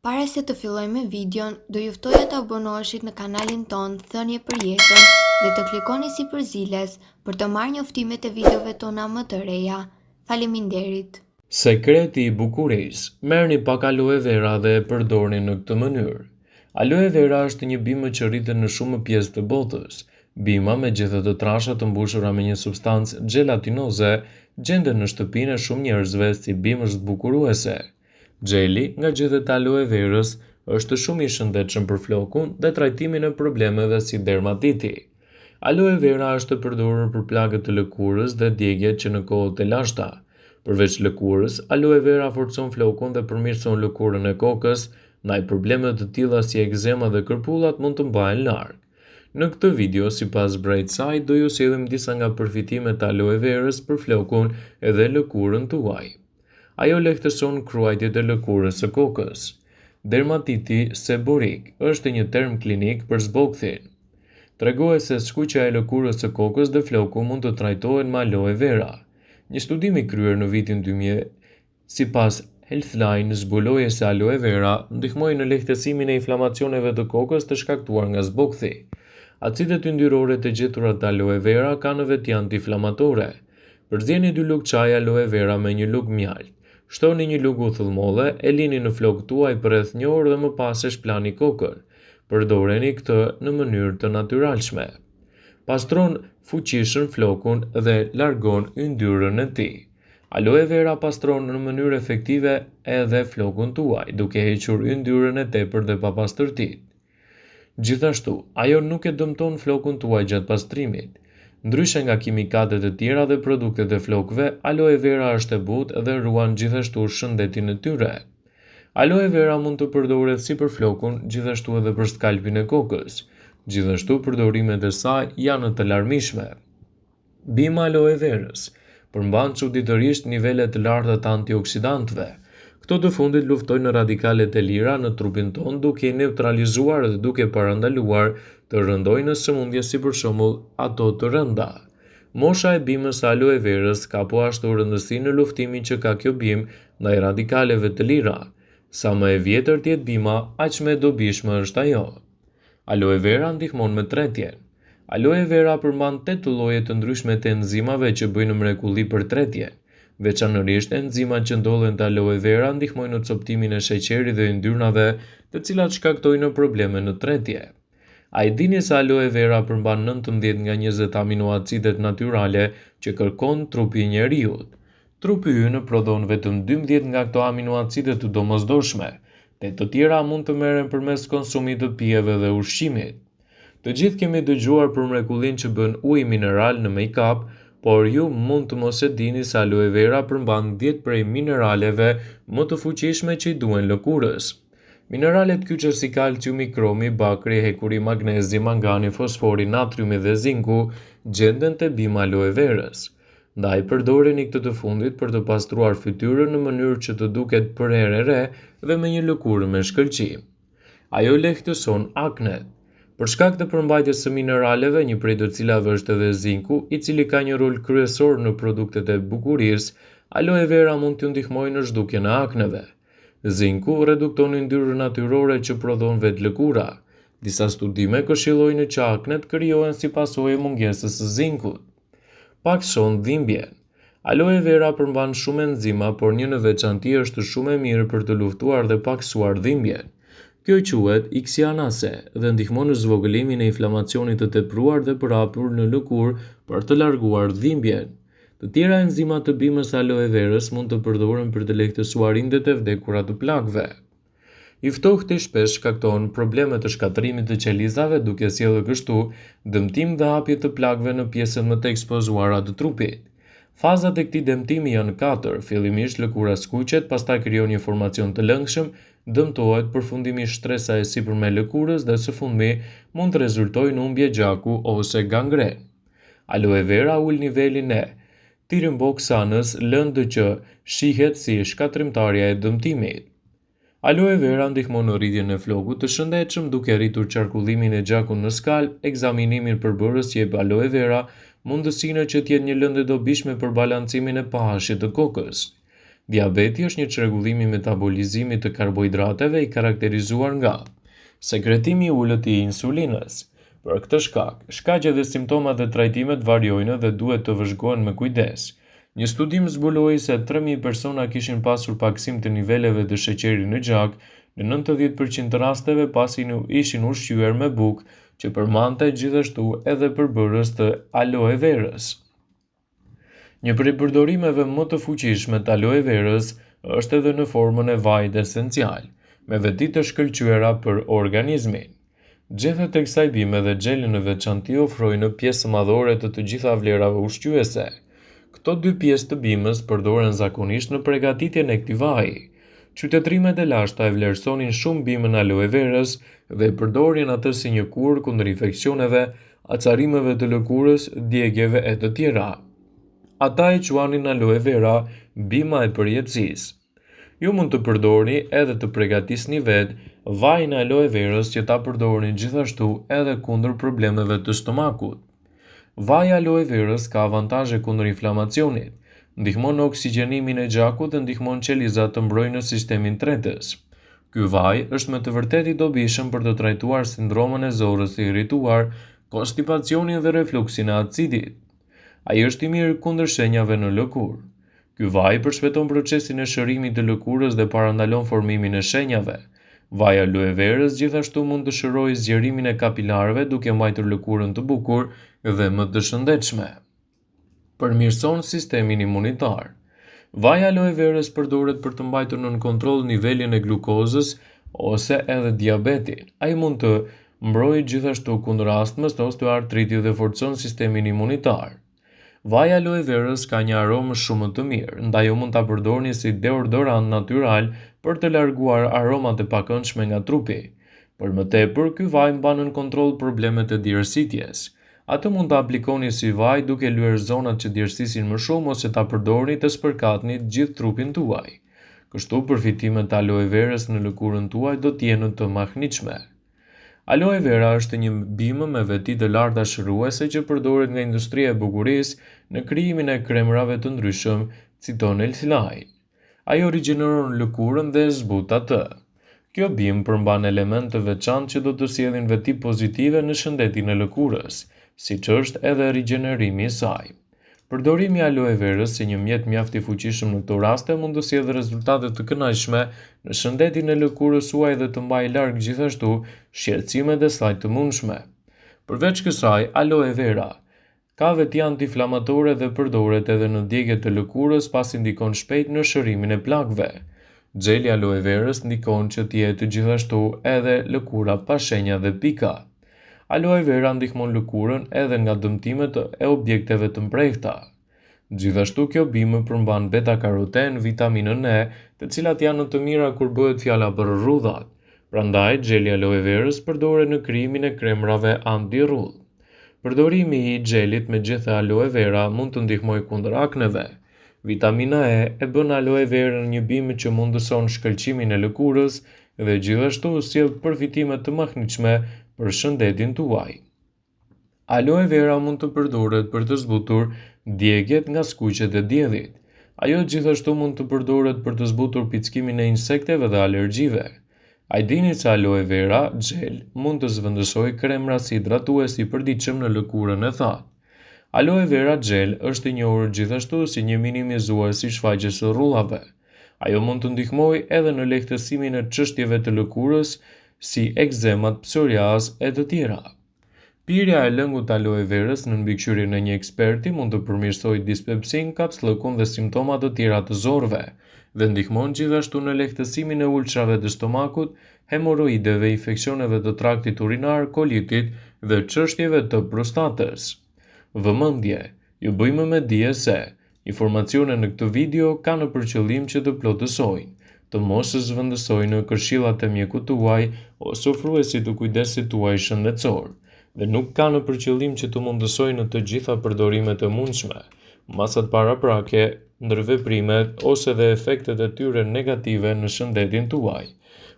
Para se të fillojmë me videon, do ju ftoja të abonoheshit në kanalin ton Thënie për Jetën dhe të klikoni sipërziles për të marrë njoftimet e videove tona më të reja. Faleminderit. Sekreti i bukurisë. Merrni pak aloe vera dhe e përdorni në këtë mënyrë. Aloe vera është një bimë që rritet në shumë pjesë të botës. Bima, megjithëse të trasha të mbushura me një substancë gjelatinoze, gjendet në shtëpinë e shumë njerëzve si bimë zbukuruese. Gjeli nga gjethet e aloe verës është shumë i shëndetshëm për flokun dhe trajtimin e problemeve si dermatiti. Aloe vera është e përdorur për plagët të lëkurës dhe djegjet që në kohët e lashta. Përveç lëkurës, aloe vera forcon flokun dhe përmirëson lëkurën e kokës, ndaj problemet të tilla si ekzema dhe kërpullat mund të mbahen larg. Në këtë video, sipas Brightside, do ju sillim disa nga përfitimet e aloe verës për flokun edhe lëkurën tuaj. Ajo lehtëson kruajtjet e lëkurës së kokës. Dermatiti seborik është një term klinik për zbokthin. Tregohet se skuqja e lëkurës së kokës dhe floku mund të trajtohen me aloe vera. Një studim i kryer në vitin 2000, sipas Healthline, zbuloi se aloe vera ndihmoi në lehtësimin e inflamacioneve të kokës të shkaktuar nga zbokthi. Acidet yndyrore të gjetura te aloe vera kanë veti antiinflamatore. Përzieni 2 lugë çaji aloe vera me një lugë mjalt. Shtoni një lugë uthullmolle, e lini në flokët tuaj për rreth një orë dhe më pas e shplani kokën. Përdoreni këtë në mënyrë të natyralshme. Pastron fuqishëm flokun dhe largon yndyrën e tij. Aloe vera pastron në mënyrë efektive edhe flokun tuaj, duke hequr yndyrën e tepërt dhe papastërtitë. Gjithashtu, ajo nuk e dëmton flokun tuaj gjatë pastrimit. Ndryshe nga kimikatet e tjera dhe produktet e flokëve, aloe vera është e butë dhe ruan gjithashtu shëndetin e tyre. Aloe vera mund të përdoret si për flokun, gjithashtu edhe për skalpin e kokës. Gjithashtu, përdorimet e saj janë të larmishme. Bima aloe verës përmban çuditërisht nivele të larta të antioksidantëve. Këto të fundit luftojnë radikalet e lira në trupin ton duke i neutralizuar dhe duke parandaluar të rëndojnë sëmundje si për shembull ato të rënda. Mosha e bimës së aloe verës ka po ashtu rëndësi në luftimin që ka kjo bimë ndaj radikaleve të lira. Sa më e vjetër të jetë bima, aq më e dobishme është ajo. Aloe vera ndihmon me tretjen. Aloe vera përmban 8 lloje të ndryshme të enzimave që bëjnë mrekulli për tretjen. Veçanërisht enzimat që ndodhen te aloe vera ndihmojnë në coptimin e sheqerit dhe yndyrnave, të cilat shkaktojnë probleme në tretje. A i dini se aloe vera përmban 19 nga 20 aminoacidet natyrale që kërkon trupi i njeriut? Trupi ynë prodhon vetëm 12 nga këto aminoacide të domosdoshme, dhe të tjera mund të merren përmes konsumit të pijeve dhe ushqimit. Të gjithë kemi dëgjuar për mrekullin që bën uji mineral në make-up, por ju mund të mos e dini se aloe vera përmban 10 prej mineraleve më të fuqishme që i duhen lëkurës. Mineralet kyçe si kalciumi, kromi, bakri, hekuri, magnezi, mangani, fosfori, natriumi dhe zinku gjenden te bima aloe verës. Ndaj përdoreni këtë të fundit për të pastruar fytyrën në mënyrë që të duket për herë e re dhe me një lëkurë me shkëlqim. Ajo lehtëson aknet. Për shkak të përmbajtjes së mineraleve, një prej të cilave është edhe zinku, i cili ka një rol kryesor në produktet e bukurisë, aloe vera mund t'ju ndihmojë në zhdukjen e akneve. Zinku redukton yndyrën natyrore që prodhon vetë lëkura. Disa studime këshillojnë që aknet krijohen si pasojë e mungesës së zinkut. Pakson dhimbjen. Aloe vera përmban shumë enzima, por një në veçanti është shumë e mirë për të luftuar dhe paksuar dhimbjen. Kjo quhet iksianase dhe ndihmon në zvogëlimin e inflamacionit të tepruar dhe për hapur në lëkurë për të larguar dhimbjen. Të tjera enzima të bimës së aloe verës mund të përdoren për të lehtësuar rindet e vdekura të plagëve. I ftohti shpesh shkakton probleme të shkatërimit të qelizave, duke sjellë kështu dëmtim dhe hapje të plagëve në pjesët më të ekspozuara të trupit. Fazat e këtij dëmtimi janë 4. Fillimisht lëkura skuqet, pastaj krijon një formacion të lëngshëm, dëmtohet, përfundimisht stresa e sipërme e lëkurës dhe së fundmi mund të rezultojë në humbje gjaku ose gangren. Aloe vera ul nivelin e thyromboksanës, lëndë që shihet si shkatrimtarja e dëmtimit. Aloe vera ndihmon në rritjen e flokut të shëndetshëm duke rritur qarkullimin e gjakut në skalp. Ekzaminimin përbërës jep aloe vera mundësinë që të jetë një lëndë e dobishme për balancimin e pH-it të kokës. Diabeti është një çrregullim i metabolizimit të karbohidrateve i karakterizuar nga sekretimi i ulët i insulinës. Për këtë shkak, shkaqet dhe simptomat dhe trajtimet variojnë dhe duhet të vëzhgohen me kujdes. Një studim zbuloi se 3.000 persona kishin pasur paksim të niveleve të sheqerit në gjak në 90% të rasteve pasi ishin ushqyer me bukë që përmante gjithashtu edhe përbërës të aloe verës. Një prej përdorimeve më të fuqishme të aloe verës është edhe në formën e vajit esencial, me veti të shkëlqyera për organizmin. Gjethet e kësaj bime dhe gjeli në veçanti ofrojnë pjesë madhore të gjitha vlerave ushqyese. Këto dy pjesë të bimës përdoren zakonisht në përgatitjen e këtij vaji. Qytetrimet e lashta e vlerësonin shumë bimën aloe verës dhe përdorin atë si një kurë kundër infeksioneve, acarimeve të lëkurës, djegjeve e të tjera. Ata e quanin aloe vera bima e përjetësisë. Ju mund të përdorni edhe të përgatisni vetë vajin e aloe verës që ta përdorni gjithashtu edhe kundër problemeve të stomakut. Vaji i aloe verës ka avantazhe kundër inflamacionit, ndihmon në oksigjenimin e gjakut dhe ndihmon qelizat të mbrojnë në sistemin tretës. Ky vaj është me të vërtetë i dobishëm për të trajtuar sindromën e zorrës së irrituar, konstipacionin dhe refluksin e acidit. Ai është i mirë kundër shenjave në lëkurë. Ky vaj përshpejton procesin e shërimit të lëkurës dhe parandalon formimin e shenjave. Vaji i aloe verës gjithashtu mund të shërojë zgjerimin e kapilarëve duke mbajtur lëkurën të bukur dhe më të shëndetshme. Përmirëson sistemin imunitar. Vaji i aloe verës përdoret për të mbajtur nën kontroll nivelin e glukozës ose edhe diabetin. Ai mund të mbrojë gjithashtu kundër astmës, osteoartritit dhe forcon sistemin imunitar. Vaji i aloe verës ka një aromë shumë të mirë, ndaj ju mund ta përdorni si deodorant natyral për të larguar aromat e pakëndshme nga trupi. Për më tepër, ky vaj mban në kontroll problemet e djersitjes. Atë mund ta aplikoni si vaj duke lyer zonat që djersisin më shumë ose ta përdorni të spërkatni gjithë trupin tuaj. Kështu përfitimet e aloe verës në lëkurën tuaj do të jenë të mahnitshme. Aloe vera është një bimë me veti të larta shëruese që përdoret nga industria e bukurisë në krijimin e kremrave të ndryshëm, citon Elfline. Ajo rigjeneron lëkurën dhe e zbut atë. Kjo bimë përmban elemente të veçantë që do të sjellin veti pozitive në shëndetin e lëkurës, siç është edhe rigjenerimi i saj. Përdorimi i aloe verës si një mjet mjaft i fuqishëm në këto raste mund të sjellë rezultate të kënaqshme në shëndetin e lëkurës suaj dhe të mbajë larg gjithashtu shqetësimet e saj të mundshme. Përveç kësaj, aloe vera ka veti antiinflamatore dhe përdoret edhe në djegje të lëkurës pasi ndikon shpejt në shërimin e plagëve. Xheli i aloe verës ndikon që të jetë gjithashtu edhe lëkura pa shenja dhe pika. Aloe vera ndihmon lëkurën edhe nga dëmtimet e objekteve të mprehta. Gjithashtu kjo bimë përmban beta-karoten, vitaminën E, të cilat janë të mira kur bëhet fjala për rrudhat. Prandaj, xheli i aloe verës përdoret në krijimin e kremrave anti-rrudh. Përdorimi i xhelit me gjethe aloe vera mund të ndihmojë kundër akneve. Vitamina E bën aloe verën një bimë që mundëson shkëlqimin e lëkurës dhe gjithashtu sjell përfitime të mahnitshme për shëndetin tuaj. Aloe vera mund të përdoret për të zbutur djegjet nga skuqet e diellit. Ajo gjithashtu mund të përdoret për të zbutur pickimin e insekteve dhe alergjive. A i dini se aloe vera gel mund të zvendësojë kremra si hidratues i përditshëm në lëkurën e thatë. Aloe vera gel është i njohur gjithashtu si një minimizues i shfaqjes së rrullave. Ajo mund të ndihmojë edhe në lehtësimin e çështjeve të lëkurës si ekzemat, psoriaz e të tjera. Pirja e lëngut të aloe verës në mbikëqyrjen e një eksperti mund të përmirësojë dispepsin, kapslëkun dhe simptoma të tjera të zorrve dhe ndihmon gjithashtu në lehtësimin e ulçrave të stomakut, hemoroideve, infeksioneve të traktit urinar, kolitit dhe çështjeve të prostatës. Vëmendje, ju bëjmë me dije se informacionet në këtë video kanë për qëllim që të plotësojnë, të mos zhvendësojnë këshillat e mjekut tuaj ose ofruesit të kujdesit tuaj shëndetësor, dhe nuk kanë për qëllim që të mundësojnë të gjitha përdorimet e mundshme, masat paraprake, ndërveprimet ose dhe efektet e tyre negative në shëndetin tuaj.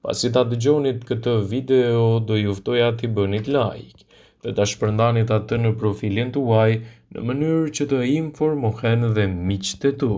Pasi ta dëgjonit këtë video, do ju ftoja t'i bënit like dhe ta shpërndanit atë në profilin tuaj në mënyrë që të informohen dhe miqtë e tu.